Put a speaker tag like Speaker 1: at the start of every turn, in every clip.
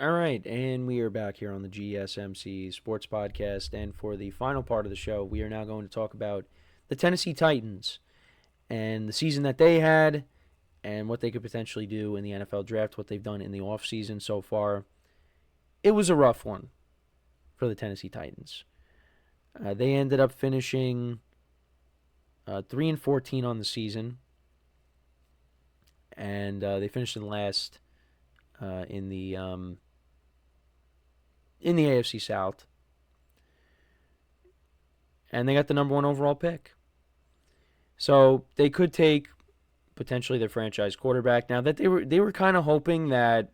Speaker 1: All right, and we are back here on the GSMC Sports Podcast. And for the final part of the show, we are now going to talk about the Tennessee Titans and the season that they had and what they could potentially do in the NFL draft, what they've done in the offseason so far. It was a rough one for the Tennessee Titans. They ended up finishing 3-14 on the season, and they finished in last in the AFC South, and they got the number one overall pick. So they could take potentially their franchise quarterback. Now that they were kind of hoping that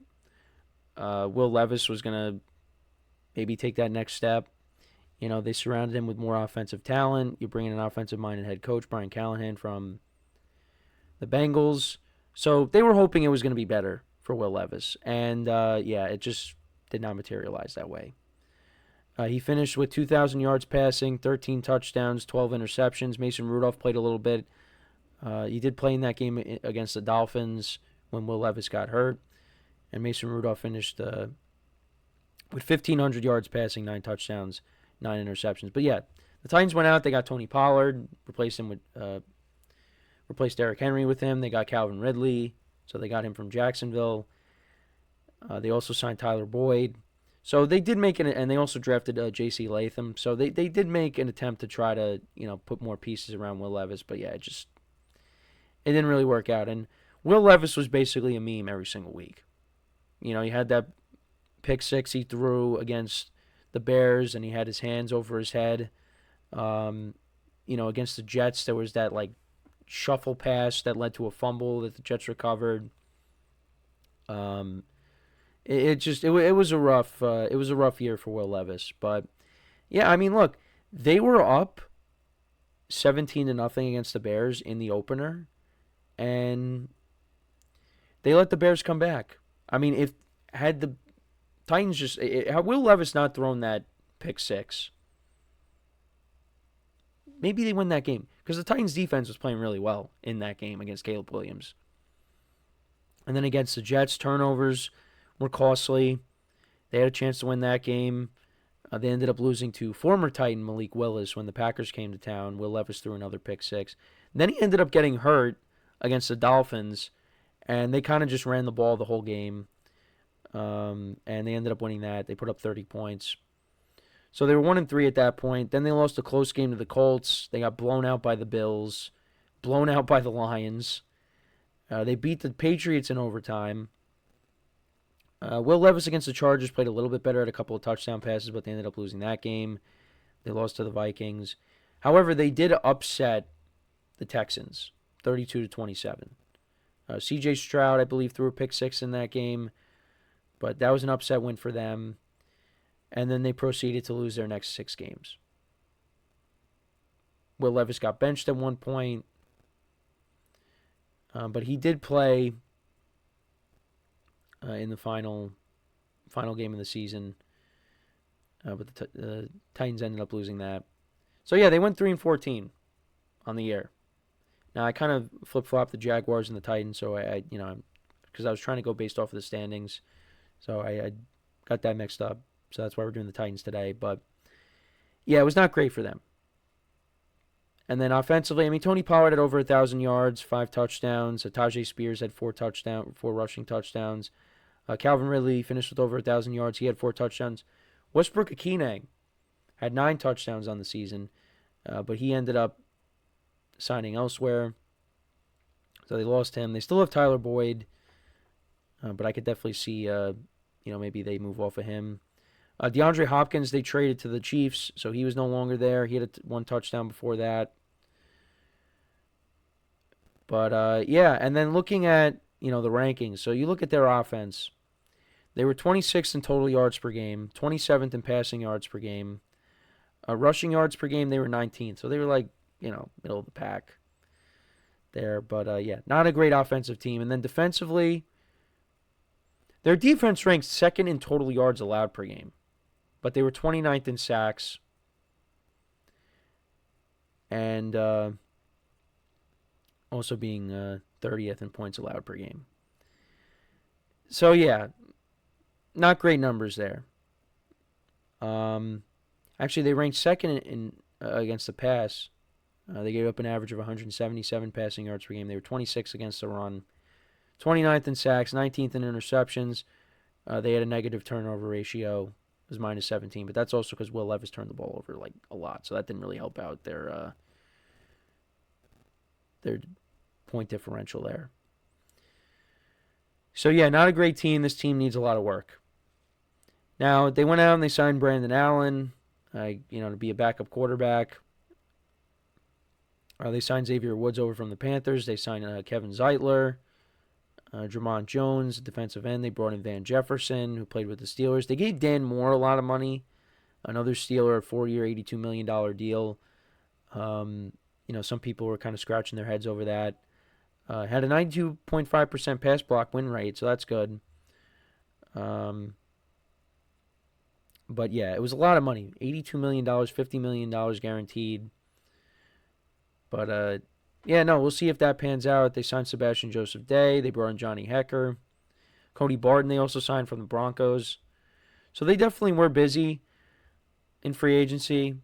Speaker 1: Will Levis was gonna maybe take that next step. You know, they surrounded him with more offensive talent. You bring in an offensive-minded head coach, Brian Callahan from the Bengals. So they were hoping it was going to be better for Will Levis, and it just did not materialize that way. He finished with 2,000 yards passing, 13 touchdowns, 12 interceptions. Mason Rudolph played a little bit. He did play in that game against the Dolphins when Will Levis got hurt. And Mason Rudolph finished with 1,500 yards passing, 9 touchdowns, 9 interceptions. But yeah, the Titans went out. They got Tony Pollard, replaced Derrick Henry with him. They got Calvin Ridley, so they got him from Jacksonville. They also signed Tyler Boyd. So they did make and they also drafted J.C. Latham. So they did make an attempt to try to, put more pieces around Will Levis. But yeah, it didn't really work out. And Will Levis was basically a meme every single week. He had that pick six he threw against the Bears, and he had his hands over his head. Against the Jets, there was that shuffle pass that led to a fumble that the Jets recovered. It was a rough year for Will Levis, but yeah, I mean, look, they were up 17-0 against the Bears in the opener, and they let the Bears come back. I mean, if had the Titans had Will Levis not thrown that pick six, maybe they win that game because the Titans defense was playing really well in that game against Caleb Williams. And then against the Jets, turnovers were costly. They had a chance to win that game. They ended up losing to former Titan Malik Willis when the Packers came to town. Will Levis threw another pick six. And then he ended up getting hurt against the Dolphins, and they kind of just ran the ball the whole game. And they ended up winning that. They put up 30 points. So they were 1-3 at that point. Then they lost a close game to the Colts. They got blown out by the Bills, blown out by the Lions. They beat the Patriots in overtime. Will Levis against the Chargers played a little bit better at a couple of touchdown passes, but they ended up losing that game. They lost to the Vikings. However, they did upset the Texans, 32-27. C.J. Stroud, I believe, threw a pick six in that game, but that was an upset win for them. And then they proceeded to lose their next 6 games. Will Levis got benched at one point, but he did play in the final game of the season, but the Titans ended up losing that. So yeah, they went 3-14 on the year. Now I kind of flip-flopped the Jaguars and the Titans, so because I was trying to go based off of the standings, so I got that mixed up. So that's why we're doing the Titans today. But yeah, it was not great for them. And then offensively, I mean, Tony Pollard had over 1,000 yards, 5 touchdowns. Tajay Spears had 4 rushing touchdowns. Calvin Ridley finished with over 1,000 yards. He had 4 touchdowns. Westbrook Akine had 9 touchdowns on the season, but he ended up signing elsewhere. So they lost him. They still have Tyler Boyd, but I could definitely see, maybe they move off of him. DeAndre Hopkins, they traded to the Chiefs, so he was no longer there. He had 1 touchdown before that. But, and then looking at, the rankings. So you look at their offense. They were 26th in total yards per game, 27th in passing yards per game. Rushing yards per game, they were 19th. So they were middle of the pack there. But, not a great offensive team. And then defensively, their defense ranked 2nd in total yards allowed per game. But they were 29th in sacks. And also being 30th in points allowed per game. So, yeah, not great numbers there. Actually, they ranked second in against the pass. They gave up an average of 177 passing yards per game. They were 26th against the run, 29th in sacks, 19th in interceptions. They had a negative turnover ratio. It was minus 17, but that's also because Will Levis turned the ball over like a lot, so that didn't really help out their point differential there. So yeah, not a great team. This team needs a lot of work. Now they went out and they signed Brandon Allen, to be a backup quarterback. They signed Xavier Woods over from the Panthers. They signed Kevin Zeitler, Dramont Jones, defensive end. They brought in Van Jefferson, who played with the Steelers. They gave Dan Moore a lot of money, another Steeler, a 4-year, $82 million deal. Some people were kind of scratching their heads over that. Had a 92.5% pass block win rate, so that's good. But yeah, it was a lot of money. $82 million, $50 million guaranteed. But we'll see if that pans out. They signed Sebastian Joseph Day. They brought in Johnny Hecker. Cody Barton they also signed from the Broncos. So they definitely were busy in free agency.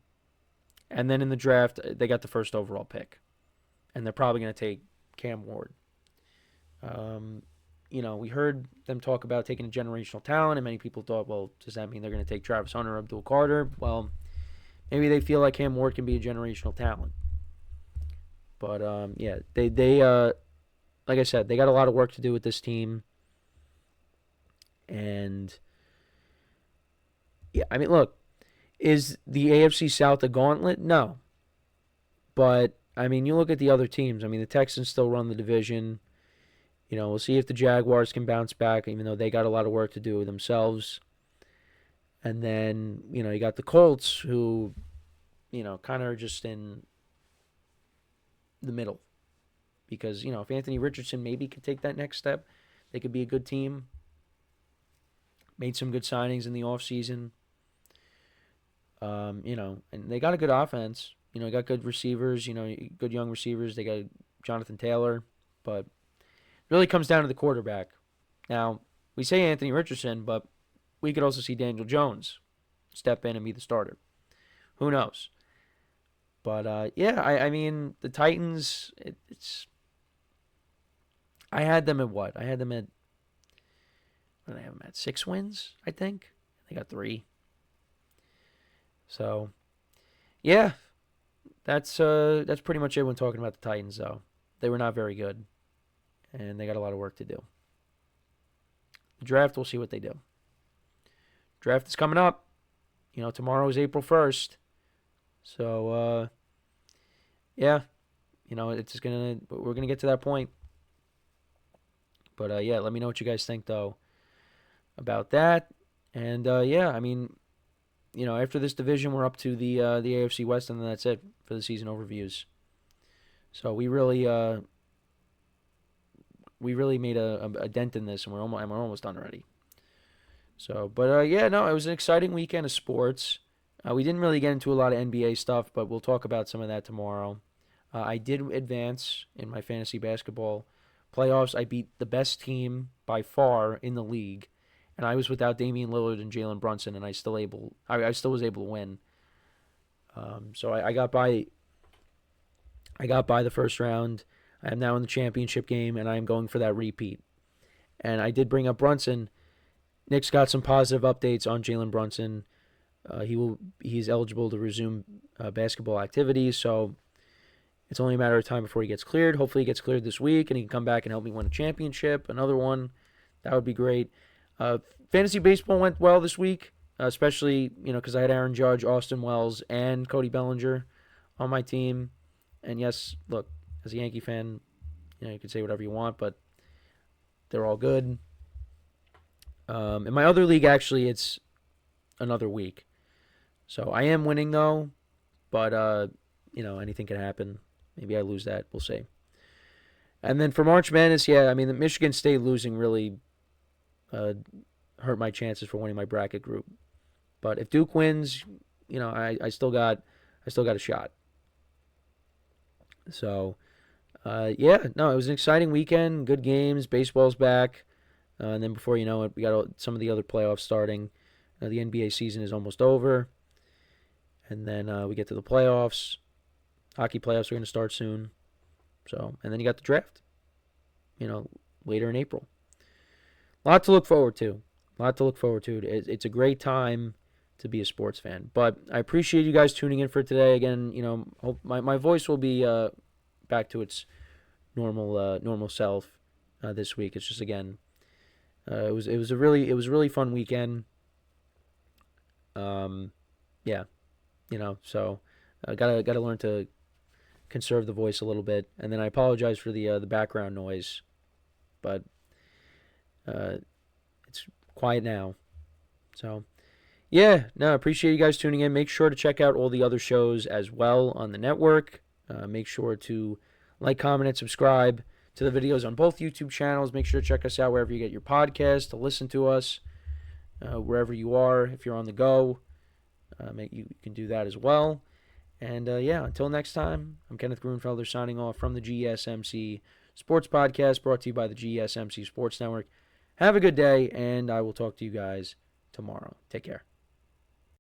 Speaker 1: And then in the draft, they got the first overall pick. And they're probably going to take Cam Ward. We heard them talk about taking a generational talent, and many people thought, well, does that mean they're going to take Travis Hunter or Abdul Carter? Well, maybe they feel like Cam Ward can be a generational talent. But, they like I said, they got a lot of work to do with this team. And, yeah, look, is the AFC South a gauntlet? No. But, you look at the other teams. The Texans still run the division. We'll see if the Jaguars can bounce back, even though they got a lot of work to do themselves. And then, you got the Colts, who, kind of are just in the middle. Because, if Anthony Richardson maybe could take that next step, they could be a good team. Made some good signings in the offseason. And they got a good offense. Got good receivers, good young receivers. They got Jonathan Taylor, but it really comes down to the quarterback. Now, we say Anthony Richardson, but we could also see Daniel Jones step in and be the starter. Who knows? But, the Titans, I had them at what? I had them at, what did I have them at? 6 wins, I think. They got 3. So, yeah, that's pretty much it when talking about the Titans, though. They were not very good, and they got a lot of work to do. The draft, we'll see what they do. Draft is coming up. Tomorrow is April 1st. So, we're going to get to that point. But, let me know what you guys think, though, about that. And, after this division, we're up to the AFC West, and then that's it for the season overviews. So we really made a dent in this, and we're almost done already. So, but it was an exciting weekend of sports. We didn't really get into a lot of NBA stuff, but we'll talk about some of that tomorrow. I did advance in my fantasy basketball playoffs. I beat the best team by far in the league. And I was without Damian Lillard and Jalen Brunson, and I still was able to win. So I got by. I got by the first round. I am now in the championship game, and I am going for that repeat. And I did bring up Brunson. Nick's got some positive updates on Jalen Brunson. He's eligible to resume basketball activities, so it's only a matter of time before he gets cleared. Hopefully, he gets cleared this week, and he can come back and help me win a championship. Another one, that would be great. Fantasy baseball went well this week, especially, because I had Aaron Judge, Austin Wells, and Cody Bellinger on my team. And yes, look, as a Yankee fan, you can say whatever you want, but they're all good. In my other league, actually, it's another week. So I am winning, though, but, anything can happen. Maybe I lose that. We'll see. And then for March Madness, the Michigan State losing really hurt my chances for winning my bracket group. But if Duke wins, I still got a shot. So, it was an exciting weekend. Good games. Baseball's back. And then before you know it, we got some of the other playoffs starting. The NBA season is almost over. And then we get to the playoffs. Hockey playoffs are going to start soon. And then you got the draft, later in April. A lot to look forward to. It's a great time to be a sports fan. But I appreciate you guys tuning in for today. Again, hope my voice will be back to its normal self this week. It's just, again, it was a really fun weekend. Yeah, so gotta learn to conserve the voice a little bit. And then I apologize for the background noise, but it's quiet now. So yeah, no, I appreciate you guys tuning in. Make sure to check out all the other shows as well on the network. Make sure to like, comment, and subscribe to the videos on both YouTube channels. Make sure to check us out wherever you get your podcasts, to listen to us wherever you are. If you're on the go, you can do that as well. And until next time, I'm Kenneth Grunfelder signing off from the GSMC Sports Podcast, brought to you by the GSMC Sports Network. Have a good day, and I will talk to you guys tomorrow. Take care.